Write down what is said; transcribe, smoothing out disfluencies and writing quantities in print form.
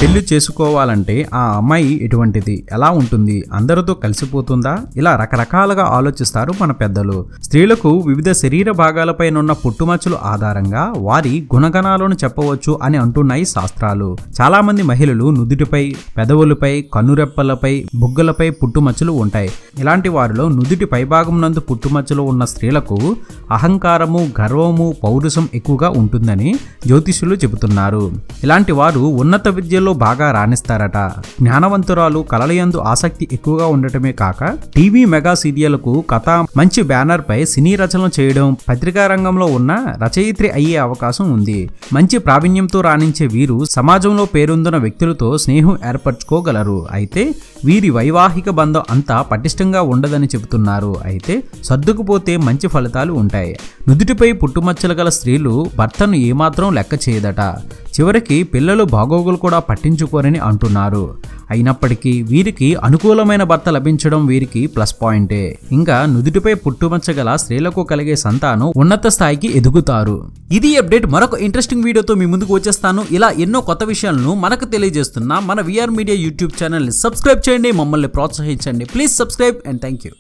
పెళ్లి చేసుకోవాలంటే ఆ అమ్మాయి ఎటువంటిది, ఎలా ఉంటుంది, అందరితో కలిసిపోతుందా, ఇలా రకరకాలుగా ఆలోచిస్తారు మన పెద్దలు. స్త్రీలకు వివిధ శరీర భాగాలపైనున్న పుట్టుమచ్చలు ఆధారంగా వారి గుణగణాలను చెప్పవచ్చు అని అంటున్నాయి శాస్త్రాలు. చాలా మంది మహిళలు నుదుటిపై, పెదవులపై, కన్నురెప్పలపై, బుగ్గలపై పుట్టుమచ్చలు ఉంటాయి. ఇలాంటి వారిలో నుదుటి పైభాగం నందు పుట్టుమచ్చలు ఉన్న స్త్రీలకు అహంకారము, గర్వము, పౌరుషం ఎక్కువగా ఉంటుందని జ్యోతిష్యులు చెబుతున్నారు. ఇలాంటి వారు ఉన్నత విద్యలో బాగా రాణిస్తారట. జ్ఞానవంతురాలు, కళలయందు ఆసక్తి ఎక్కువగా ఉండటమే కాక టీవీ మెగా సీరియల్కు కథ, మంచి బ్యానర్ పై సినీ రచనలు చేయడం, పత్రికా రంగంలో ఉన్న రచయిత్రి అయ్యే అవకాశం ఉంది. మంచి ప్రావీణ్యంతో రాణించే వీరు సమాజంలో పేరొందిన వ్యక్తులతో స్నేహం ఏర్పరచుకోగలరు. అయితే వీరి వైవాహిక బంధం అంతా పటిష్టంగా ఉండదని చెబుతున్నారు. అయితే సర్దుకుపోతే మంచి ఫలితాలు ఉంటాయి. నుదుటిపై పుట్టుమచ్చలు గల స్త్రీలు భర్తను ఏమాత్రం లెక్క చేయదట. చివరికి పిల్లలు బాగోగులు కూడా పట్టించుకోరని అంటున్నారు. అయినప్పటికీ వీరికి అనుకూలమైన భర్త లభించడం వీరికి ప్లస్ పాయింటే. ఇంకా నుదుటిపై పుట్టుమచ్చగల స్త్రీలకు కలిగే సంతానం ఉన్నత స్థాయికి ఎదుగుతారు. ఇది అప్డేట్. మరొక ఇంట్రెస్టింగ్ వీడియోతో మీ ముందుకు వచ్చేస్తాను. ఇలా ఎన్నో కొత్త విషయాలను మనకు తెలియజేస్తున్న మన విఆర్ మీడియా యూట్యూబ్ ఛానల్ని సబ్స్క్రైబ్ చేయండి, మమ్మల్ని ప్రోత్సహించండి. Please subscribe and thank you.